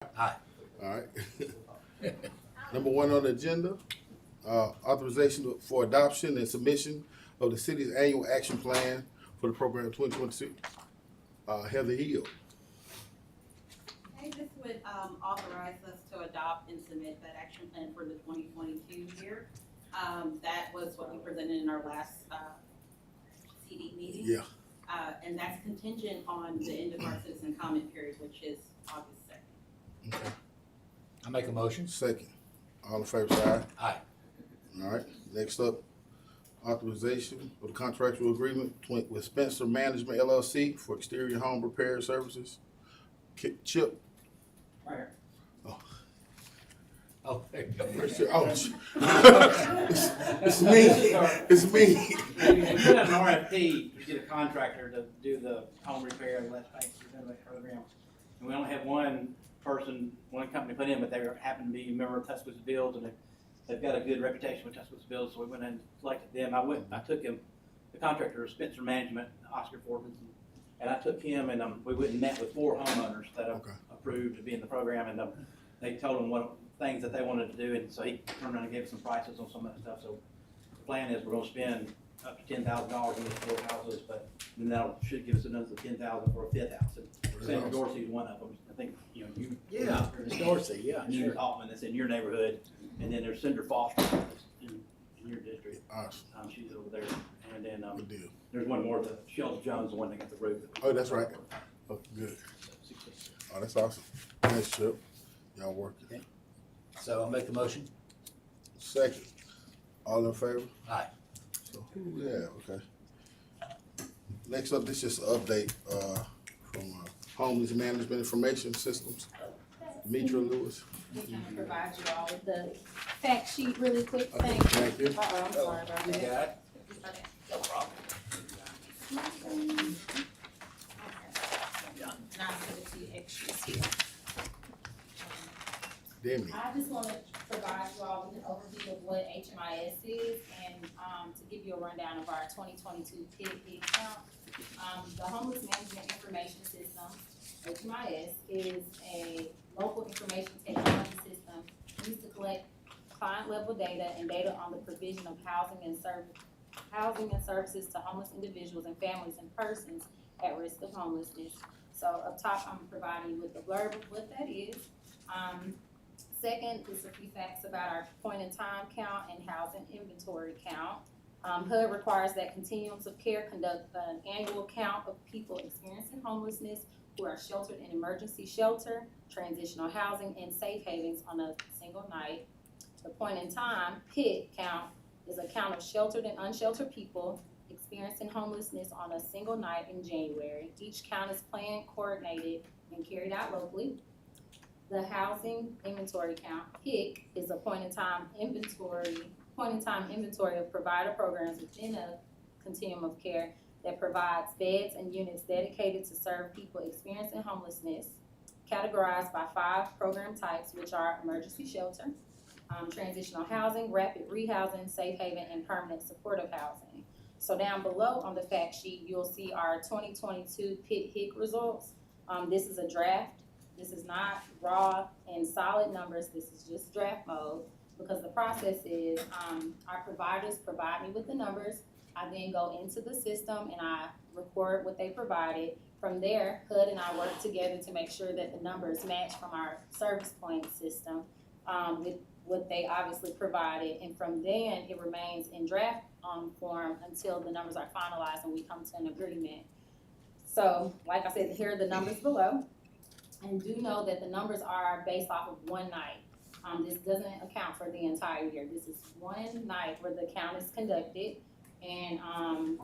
Aye. All right. Number one on the agenda, authorization for adoption and submission of the city's annual action plan for the program 2026. Heather Hill. Okay, this would authorize us to adopt and submit that action plan for the 2022 year. That was what we presented in our last CD meeting. Yeah. And that's contingent on the end of our citizen comment period, which is August 2nd. Okay. I make a motion. Second. All in favor, say aye. Aye. All right. Next up, authorization of the contractual agreement with Spencer Management LLC for exterior home repair services. Chip. Right here. Oh, there you go. Oh, it's me. It's me. We put out an RFP to get a contractor to do the home repair and lead paint renovation program. And we only have one person, one company put in, but they happen to be a member of Tuscaloosa Builds, and they've got a good reputation with Tuscaloosa Builds, so we went and selected them. I took him, the contractor, Spencer Management, Oscar Forbes, and I took him, and we went and met with 4 homeowners that have approved to be in the program, and they told him what things that they wanted to do, and so he turned around and gave us some prices on some of that stuff. So the plan is we're gonna spend up to $10,000 on these 4 houses, but then that should give us another $10,000 for a 5th house. And Senator Dorsey's one of them. I think, you know, you. Yeah, Ms. Dorsey, yeah, And there's Altman that's in your neighborhood, and then there's Cinder Foster that's in your district. Awesome. She's over there, and then, Good deal. there's one more, the Shelton Jones, the one that got the roof. Oh, that's right. Oh, good. Oh, that's awesome. Nice, Chip. Y'all working. Okay. So I'll make the motion. Second. All in favor? Aye. So, yeah, okay. Next up, this is just an update from Homeless Management Information Systems. Demetra Lewis. We're gonna provide you all with the fact sheet really quick. Okay, thank you. Uh-oh, I'm sorry about You that. got it? Okay. No problem. Now I'll give it to you extras here. Demi. I just want to provide you all with an overview of what HMIS is and to give you a rundown of our 2022 PID count. The Homeless Management Information System, HMIS, is a local information technology system used to collect client-level data and data on the provision of housing and services to homeless individuals and families and persons at risk of homelessness. So up top, I'm providing you with the blurb of what that is. Second is a few facts about our point-in-time count and housing inventory count. HUD requires that continuums of care conduct an annual count of people experiencing homelessness who are sheltered in emergency shelter, transitional housing, and safe havens on a single night. The point-in-time PIT count is a count of sheltered and unsheltered people experiencing homelessness on a single night in January. Each count is planned, coordinated, and carried out locally. The housing inventory count, HIC, is a point-in-time inventory of provider programs within a continuum of care that provides beds and units dedicated to serve people experiencing homelessness, categorized by 5 program types, which are emergency shelter, transitional housing, rapid rehousing, safe haven, and permanent supportive housing. So down below on the fact sheet, you'll see our 2022 PIT-HIC results. This is a draft. This is not raw and solid numbers. This is just draft mode because the process is our providers provide me with the numbers. I then go into the system and I record what they provided. From there, HUD and I work together to make sure that the numbers match from our service point system with what they obviously provided. And from then, it remains in draft form until the numbers are finalized and we come to an agreement. So, like I said, here are the numbers below. And do know that the numbers are based off of one night. This doesn't account for the entire year. This is one night where the count is conducted. And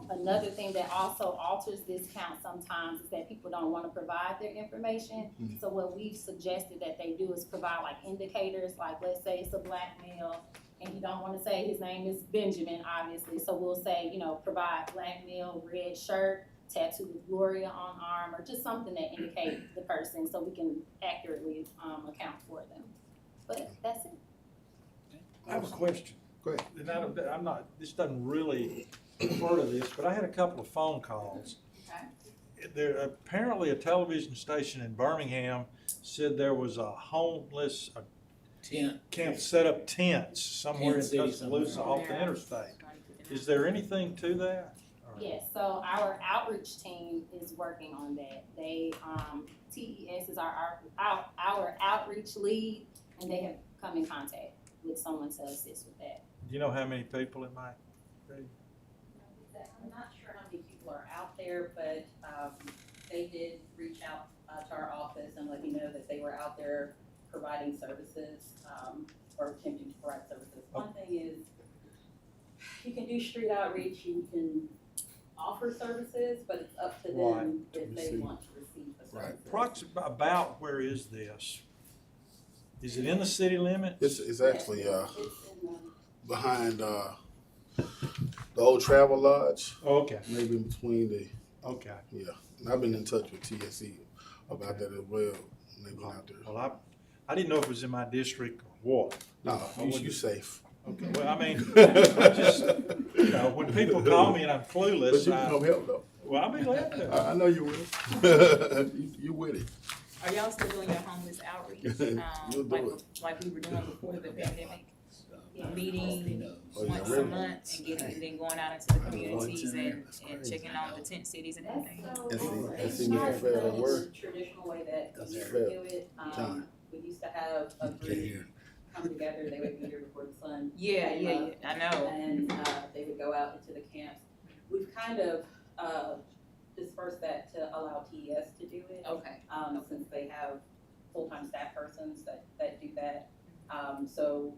another thing that also alters this count sometimes is that people don't want to provide their information. Mm-hmm. So what we've suggested that they do is provide like indicators, like let's say it's a black male and you don't want to say his name is Benjamin, obviously. So we'll say, you know, provide black male, red shirt, tattoo with Gloria on arm, or just something that indicates the person so we can accurately account for them. But that's it. I have a question. Go ahead. And I'm not, this doesn't really refer to this, but I had a couple of phone calls. Okay. There apparently a television station in Birmingham said there was a homeless, Tent. camp set up tents somewhere in Tent city Tuscaloosa somewhere. off the interstate. Is there anything to that? Or- Yes, so our outreach team is working on that. They, TES is our outreach lead, and they have come in contact with someone to assist with that. Do you know how many people it might be? I'm not sure how many people are out there, but they did reach out to our office and let me know that they were out there providing services, or attempting to provide services. One thing is, you can do street outreach, you can offer services, but it's up to them if they want to receive the services. About where is this? Is it in the city limits? It's actually, It's in the, behind, the old Travel Lodge, Okay, maybe in between the, okay. yeah. And I've been in touch with TSE about that as well, when they've been out there. Well, I didn't know if it was in my district or what. No, I you wouldn't- safe. Okay, well, I mean, I just, you know, when people call me and I'm But clueless, you can come help though. well, I'll be glad to. I know you will. You with it. Are y'all still doing your homeless outreach? You'll do it. Like we were doing before the pandemic? Yeah. Meeting Oh, yeah, once a really? month and then going out into the communities and checking on the tent cities and everything? That's it's in not your fair the word. traditional way that That's we used fair. to do it. Time. We used to have a group come together, they would be here before the sun. Yeah, I know. And they would go out into the camps. We've kind of dispersed that to allow TES to do it. Okay. Since they have full-time staff persons that do that. So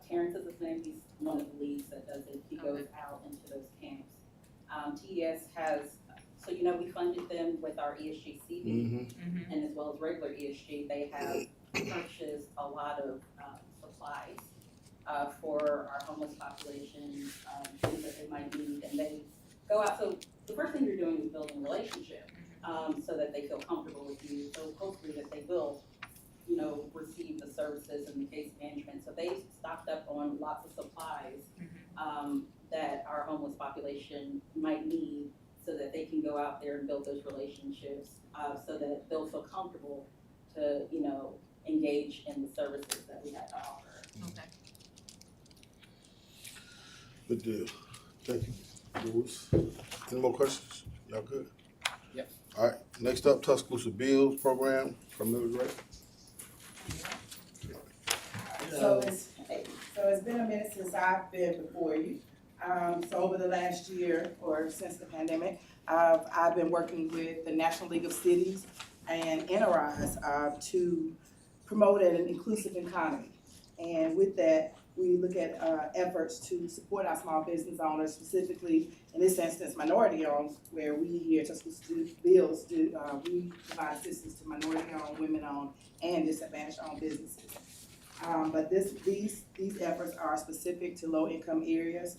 Terrence is his name, he's one of the leads that does it. He goes out into those camps. TES has, so you know, we funded them with our ESG CV, Mm-hmm. and as well as regular ESG, they have purchased a lot of supplies for our homeless population, things that they might need, and they go out. So the first thing you're doing is building a relationship, so that they feel comfortable with you. So hopefully that they will, you know, receive the services and the case management. So they stocked up on lots of supplies that our homeless population might need, so that they can go out there and build those relationships, so that they'll feel comfortable to, you know, engage in the services that we have to offer. Okay. Good deal. Thank you, Louis. Any more questions? Y'all good? Yep. All right, next up, Tuscaloosa Bills Program from Mills Ray. So it's been a minute since I've been before you. So over the last year, or since the pandemic, I've been working with the National League of Cities and Enterprise to promote an inclusive economy. And with that, we look at efforts to support our small business owners, specifically in this instance, minority-owned, where we here at Tuscaloosa Bills we provide assistance to minority-owned, women-owned, and disadvantaged-owned businesses. But these efforts are specific to low-income areas.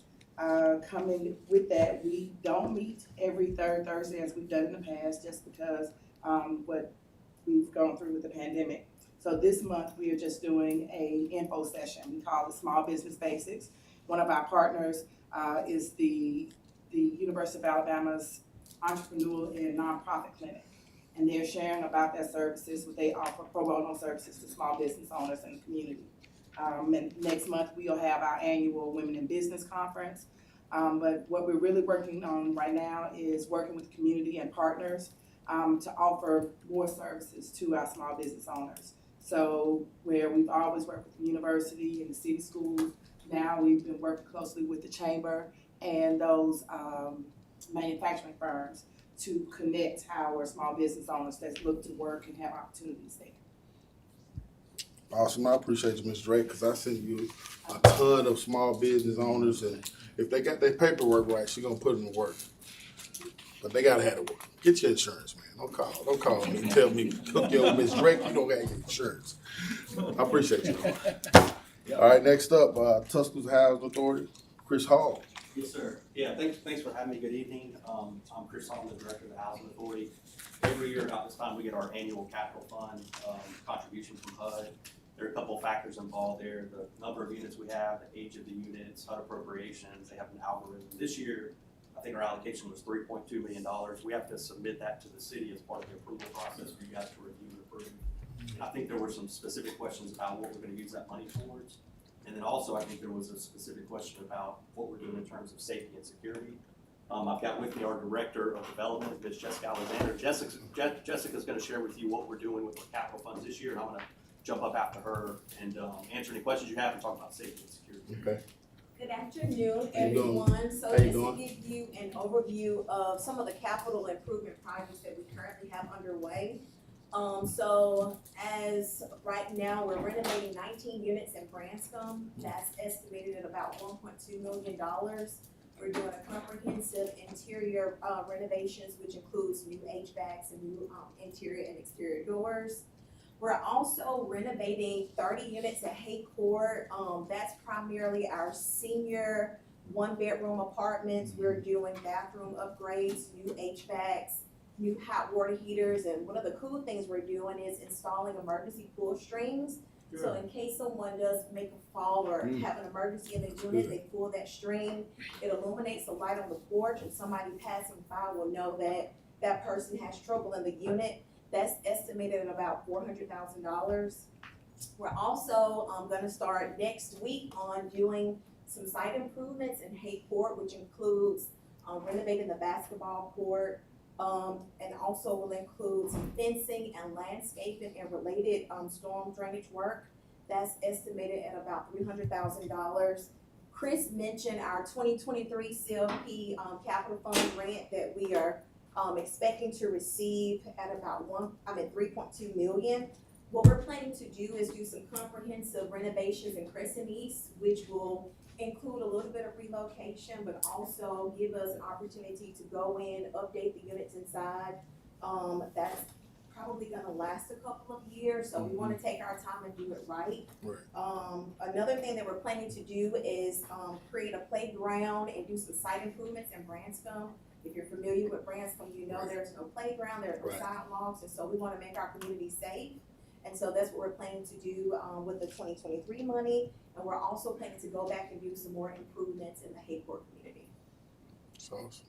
Coming with that, we don't meet every third Thursday as we've done in the past, just because what we've gone through with the pandemic. So this month, we are just doing a info session. We call it Small Business Basics. One of our partners is the University of Alabama's Entrepreneurial and Nonprofit Clinic. And they're sharing about their services, what they offer pro bono services to small business owners in the community. And next month, we'll have our annual Women in Business Conference. But what we're really working on right now is working with the community and partners to offer more services to our small business owners. So where we've always worked with the university and the city schools, now we've been working closely with the chamber and those manufacturing firms to connect our small business owners that look to work and have opportunities there. Awesome, I appreciate you, Ms. Drake, because I sent you a ton of small business owners, and if they got their paperwork right, she gonna put them to work. But they gotta have it work. Get your insurance, man. Don't call me and tell me, yo, Ms. Drake, you don't got your insurance. I appreciate you. All right, next up, Tuscaloosa Housing Authority, Chris Hall. Yes, sir. Yeah, thanks for having me. Good evening. I'm Chris Hall, the Director of the Housing Authority. Every year about this time, we get our annual capital fund contribution from HUD. There are a couple of factors involved there. The number of units we have, the age of the units, HUD appropriations, they have an algorithm. This year, I think our allocation was $3.2 million. We have to submit that to the city as part of the approval process for you guys to review and approve. approved. And I think there were some specific questions about what we're gonna use that money towards. And then also, I think there was a specific question about what we're doing in terms of safety and security. I've got with me our Director of Development, Ms. Jessica Alexander. Jessica's gonna share with you what we're doing with our capital funds this year, and I'm gonna jump up after her and answer any questions you have and talk about safety and security. Okay. Good afternoon, How you doing? everyone. So How you just to doing? give you an overview of some of the capital improvement projects that we currently have underway. So as right now, we're renovating 19 units in Branscombe. That's estimated at about $1.2 million. We're doing a comprehensive interior renovations, which includes new HVACs and new interior and exterior doors. We're also renovating 30 units at Hayport. That's primarily our senior one-bedroom apartments. We're doing bathroom upgrades, new HVACs, new hot water heaters, and one of the cool things we're doing is installing emergency pull strings. So in case someone does make a fall or have an emergency in the unit, they pull that string, it illuminates the light on the porch, and somebody passing by will know that that person has trouble in the unit. That's estimated at about $400,000. We're also gonna start next week on doing some site improvements in Hayport, which includes renovating the basketball court, and also will include some fencing and landscaping and related storm drainage work. That's estimated at about $300,000. Chris mentioned our 2023 CLP capital fund grant that we are expecting to receive at about 3.2 million. What we're planning to do is do some comprehensive renovations in Crescent East, which will include a little bit of relocation, but also give us an opportunity to go in, update the units inside. That's probably gonna last a couple of years, so we wanna take our time and do it right. Another thing that we're planning to do is create a playground and do some site improvements in Branscombe. If you're familiar with Branscombe, you know there's no playground, there are no sidewalks, and so we wanna make our community safe. And so that's what we're planning to do with the 2023 money, and we're also planning to go back and do some more improvements in the Hayport community. That's awesome.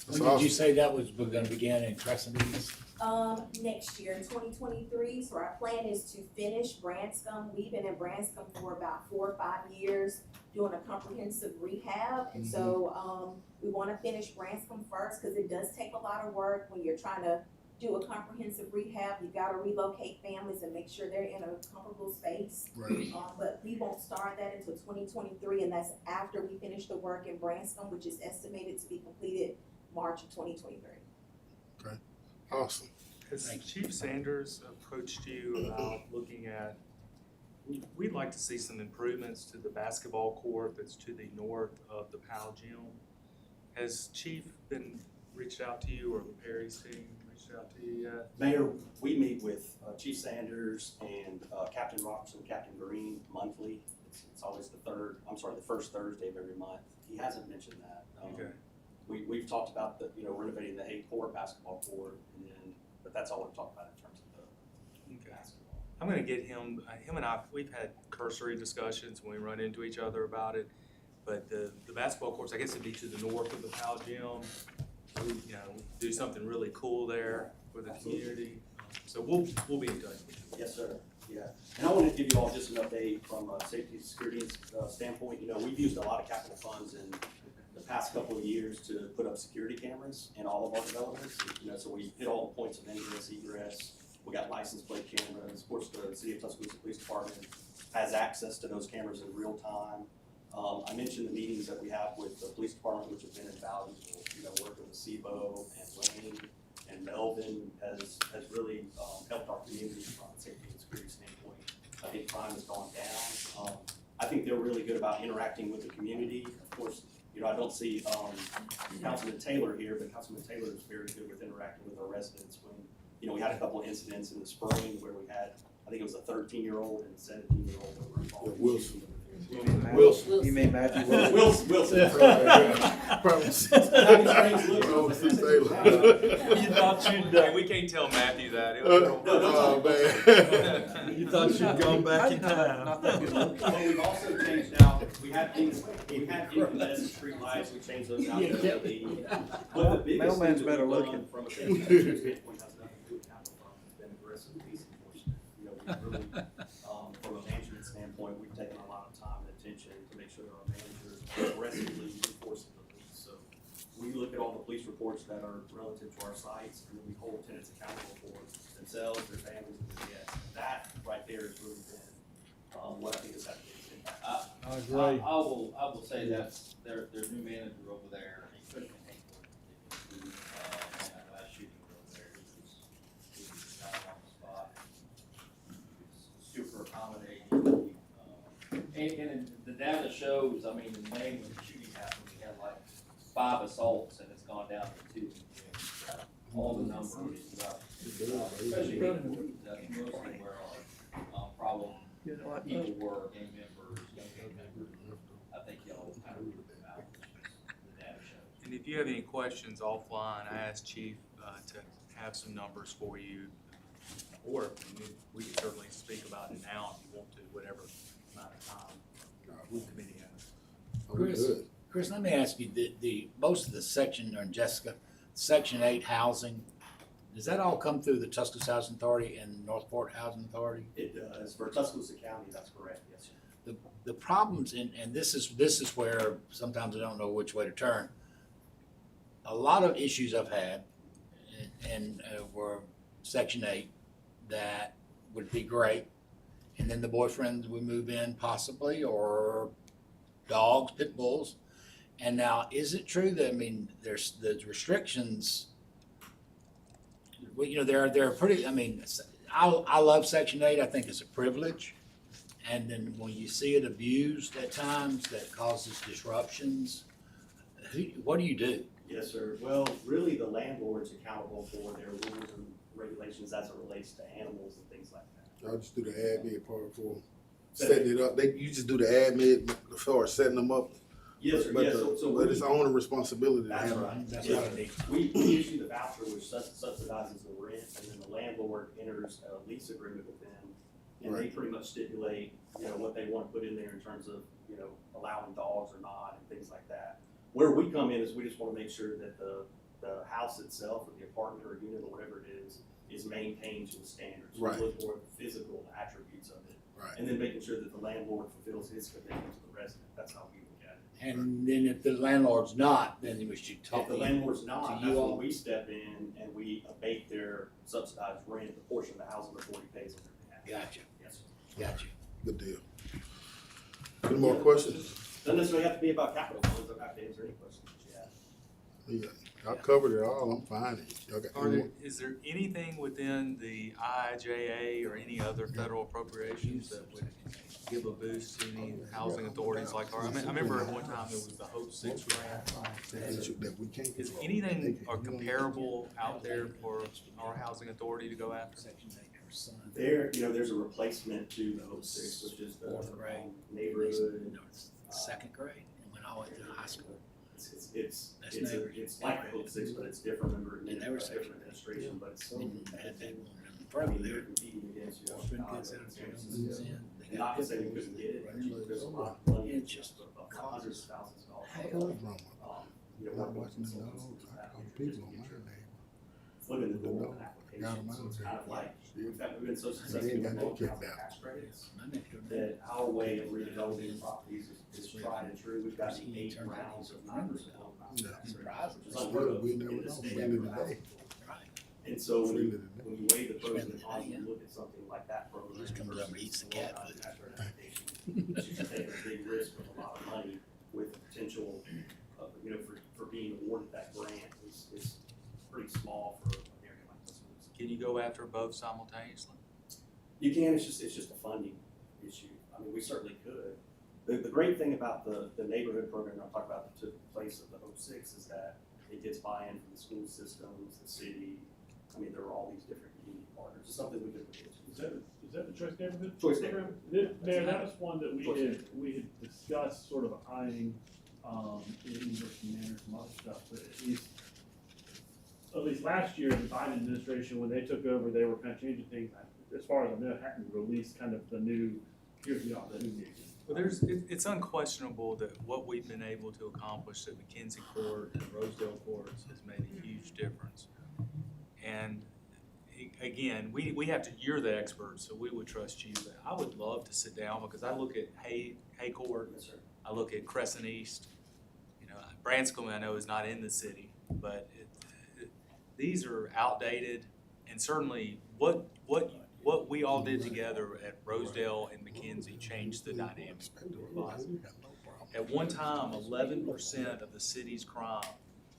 When did you say that was gonna begin in Crescent East? Next year in 2023, so our plan is to finish Branscombe. We've been in Branscombe for about 4 or 5 years doing a comprehensive rehab, and so we wanna finish Branscombe first, cause it does take a lot of work when you're trying to do a comprehensive rehab. You gotta relocate families and make sure they're in a comfortable space. Right. But we won't start that until 2023, and that's after we finish the work in Branscombe, which is estimated to be completed March of 2023. Awesome. Has Chief Sanders approached you about looking at, we'd like to see some improvements to the basketball court that's to the north of the PAL gym. Has Chief been reached out to you, or Perry's team reached out to you yet? Mayor, we meet with Chief Sanders and Captain Robertson, Captain Green monthly. It's always the first Thursday of every month. He hasn't mentioned that. Okay. We've talked about renovating the Hayport basketball court, but that's all we've talked about in terms of the basketball. I'm gonna get him and I, we've had cursory discussions when we run into each other about it, but the basketball courts, I guess it'd be to the north of the PAL gym. We, do something really cool there for the community. So we'll be in touch with you. Yes, sir. Yeah. And I want to give you all just an update from a safety and security standpoint. We've used a lot of capital funds in the past couple of years to put up security cameras in all of our developments. So we hit all the points of ingress, egress. We got license plate cameras. Of course, the City of Tuscaloosa Police Department has access to those cameras in real time. I mentioned the meetings that we have with the police department, which have been invaluable. Working with SIBO and Wayne and Melvin has really helped our community from a safety and security standpoint. I think crime has gone down. I think they're really good about interacting with the community. Of course, I don't see Councilman Taylor here, but Councilman Taylor is very good with interacting with our residents. When we had a couple of incidents in the spring where we had, I think it was a 13-year-old and a 17-year-old that were involved. Wilson. Wilson. You mean Matthew Wilson? Wilson. Probably. You thought you'd, we can't tell Matthew that. It was Oh, man. You thought you'd gone back in time. Well, we've also changed out, we had incandescent street lights, we changed those out to LED. But the biggest Mailman's thing that better we've done looking. from a safety and security standpoint has nothing to do with capital funds, it's been aggressive really, from a management standpoint, we've taken a lot of time and attention to make sure that our managers are aggressively enforcing the lease. So we look at all the police reports that are relative to our sites, and then we hold tenants accountable for themselves, their families, and their guests. That right there has really been, what I think has had the biggest impact. I agree. I will say that their new manager over there, especially in Hayport, and that last shooting over there, he was not on the spot. He was super accommodating. And the data shows, I mean, in May when the shooting happened, we had like 5 assaults and it's gone down to 2. All the numbers, especially Hayport, that's mostly where our problem people were, gang members, young gang members. I think y'all kind of ruled them out, the data shows. And if you have any questions offline, I asked Chief to have some numbers for you. Or we can certainly speak about it now if you want to, whatever amount of time the committee has. Oh, we Chris, good. Chris, let me ask you, the most of the section, or Jessica, Section 8 housing, does that all come through the Tuscaloosa Housing Authority and Northport Housing Authority? It does, for Tuscaloosa County, that's correct, yes, sir. The problems, and this is where sometimes I don't know which way to turn. A lot of issues I've had, and were Section 8, that would be great, and then the boyfriends would move in possibly, or dogs, pit bulls. And now, is it true that, I mean, there's the restrictions, well, you know, they're pretty, I mean, I love Section 8, I think it's a privilege. And then when you see it abused at times, that causes disruptions, what do you do? Yes, sir. Well, really, the landlord's accountable for their rules and regulations as it relates to animals and things like that. I'll just do the admin part for setting it up. You just do the admin for setting them up. Yes, sir, But yes, the- so but it's our own responsibility to that's handle it. right. That's Yeah. what I need. We issue the voucher, which subsidizes the rent, and then the landlord enters a lease agreement with them. And they Right. pretty much stipulate, you know, what they want to put in there in terms of, you know, allowing dogs or not and things like that. Where we come in is we just want to make sure that the house itself or the apartment or unit or whatever it is maintained to the standards. Right. We look for the physical attributes of it. Right. And then making sure that the landlord fulfills his commitment to the resident. That's how we look at it. And then if the landlord's not, then we should talk If the to landlord's not, to that's you all. when we step in and we abate their subsidized rent, the portion of the housing authority pays on their behalf. Gotcha, Yes, sir. gotcha. Good deal. Any more questions? Doesn't necessarily have to be about capital funds, I have to answer any questions that you have. Yeah, I covered it all, I'm fine. Okay. Is there anything within the IIJA or any other federal appropriations that would give a boost to any housing authorities like ours? I remember at one time it was the Hope 6 grant. That we can't Is control. anything or comparable out there for our housing authority to go after? Section 8, her son. There's a replacement to the Hope 6, which is the Fourth grade. neighborhood. Second grade, and went all the way through high school. It's That's neighbors. it's like the Hope 6, but it's different under And they were different administration, but it's so And had competitive. that one in I front mean, of they're there. competing against, you know, Orphan Chicago kids out and there, San moves Francisco. in, they Not got to say we pit couldn't get it, but bulls, there's a running lot of money. It's just hundreds of thousands of dollars. Hey, What's wrong with You know, Not working with watching the consultants dogs, and I that, call just people to on get my your neighbor. foot in the The door dog, with got 'em applications, out so it's there. kind of like, Yeah. in fact, we've been so They successful ain't with got no no kicked council out. tax credits, My nephew, that our way of redeveloping properties is tried and true. We've got 8 rounds of non-residential Yeah. tax credits, Surprising. which is unheard of We never in know. this We state. live in the day. right, And so when We you, live in the day. when you weigh the pros and cons, Yeah. you look at something like that program. Just comes up and eats the cat versus food. tax credit application, it's just taking a big risk with a lot of money with the potential of, you know, for being awarded that grant is pretty small for an area like Tuscaloosa. Can you go after both simultaneously? You can, it's just a funding issue. I mean, we certainly could. The great thing about the neighborhood program I'll talk about that took place at the Hope 6 is that it gets buy-in from the school systems, the city. I mean, there are all these different community partners. It's something we could look into. Is that the Choice Neighborhood? Choice program? Neighborhood. Mayor, that was one that Choice we had discussed sort of eyeing, in University Manor, some other stuff, but at least last year, the Biden administration, when they took over, they were kind of changing things. As far as I know, hadn't released kind of the new, here's the opportunity. Well, it's unquestionable that what we've been able to accomplish at McKenzie Court and Rosedale Courts has made a huge difference. And again, we have to, you're the expert, so we would trust you, but I would love to sit down, because I look at Hayport, Yes, sir. I look at Crescent East, you know, Branscombe I know is not in the city, but these are outdated, and certainly what we all did together at Rosedale and McKenzie changed the dynamic. At one time, 11% of the city's crime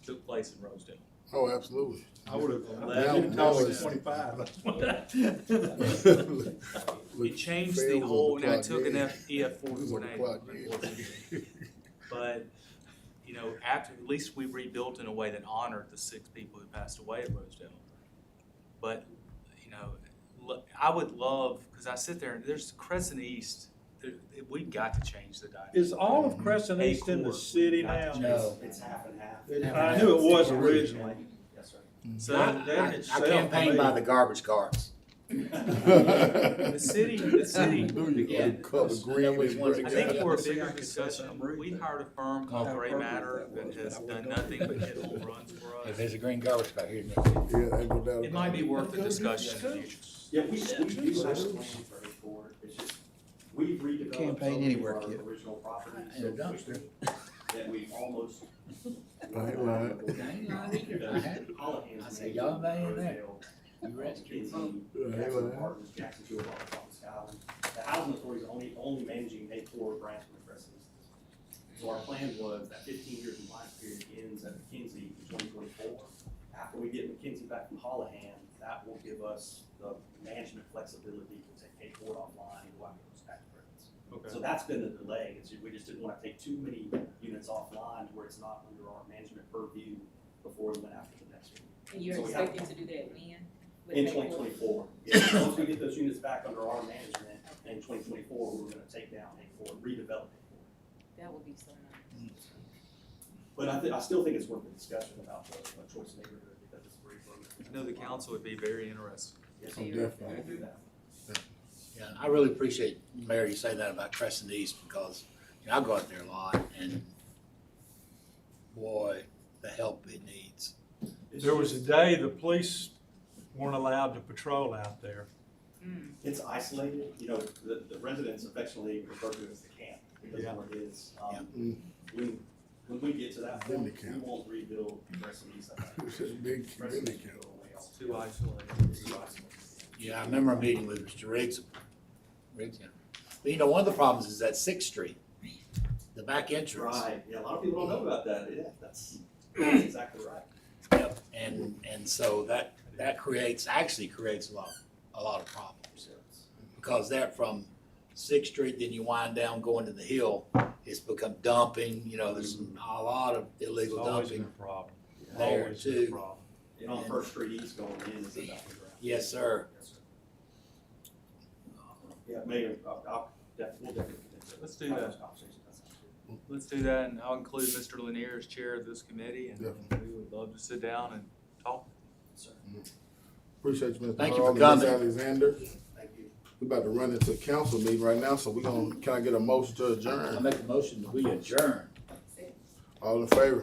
took place in Rosedale. Oh, absolutely. I would have Now- allowed now it it's- 25. It changed the Fails on whole, the now it clock, took an yeah. EF four It's on the tornado, clock, yeah. unfortunately. But, you know, after, at least we rebuilt in a way that honored the 6 people who passed away at Rosedale. But, you know, look, I would love, because I sit there and there's Crescent East, we've got to change the dynamic. Is all of Crescent East in the city now? No. It's half and half. I knew it was originally. Yes, sir. So I campaigned by the garbage carts. the city, again, Cover green with I think brick. for a bigger discussion, we hired a firm called Gray Matter that has done nothing but hit home runs for If us. there's a green garbage cart here, Yeah, ain't no doubt It about might be worth a discussion in the future. Yeah, we do have a plan for Hayport. It's just, we've redeveloped Campaign some anywhere, of our kid. original properties In a so dumpster. quickly that we've almost. I ain't lying. I said, y'all lay in there. You rescued from. Jacksonville, Scotland. The housing authority is only managing Hayport, Branch, and Crescent. So our plan was that 15 years in life period ends at McKenzie in 2024. After we get McKenzie back from Holohan, that will give us the management flexibility to take Hayport offline and go after those tax credits. So that's been the delay, is we just didn't want to take too many units offline where it's not under our management purview before we went after the next one. And you're So we have- expecting to do that when? With In Hayport? 2024, yeah, once we get those units back under our management, in 2024, we're gonna take down Hayport, redevelop Hayport. That would be so nice. But I still think it's worth a discussion about the choice neighborhood, because it's a great program. I know the council would be very interested. Yes, Oh, we definitely. will do that. Yeah, I really appreciate, Mayor, you say that about Crescent East, because, you know, I go out there a lot, and boy, the help it needs. There was a day the police weren't allowed to patrol out there. It's isolated, you know, the residents affectionately refer to it as the camp, because Yeah. of what it is. Mm. When we get to that Then point, the we camp. won't rebuild Crescent East. It's a big community count. Too isolated. Yeah, I remember a meeting with Mr. Riggs, yeah. But you know, one of the problems is that 6th Street, the back entrance. Right, yeah, a lot of people don't know about that, yeah, that's exactly right. Yep, and so that actually creates a lot of problems. Because that from 6th Street, then you wind down going to the hill, it's become dumping, you know, there's a lot of It's illegal always been a dumping. problem. There, Always been a too. problem. And on First Street East going in is the dumping ground. Yes, sir. Yes, sir. Yeah, Mayor, we'll definitely. Let's do have that. those conversations. That sounds good. Let's do that, and I'll include Mr. Lanier as chair of this committee, and Definitely. we would love to sit down and talk. Yes, sir. Appreciate you, Mr. Thank you Hall for and Ms. coming. Alexander. Thank you. We about to run into a council meeting right now, so can I get a motion to I adjourn? make a motion that we adjourn. All in favor?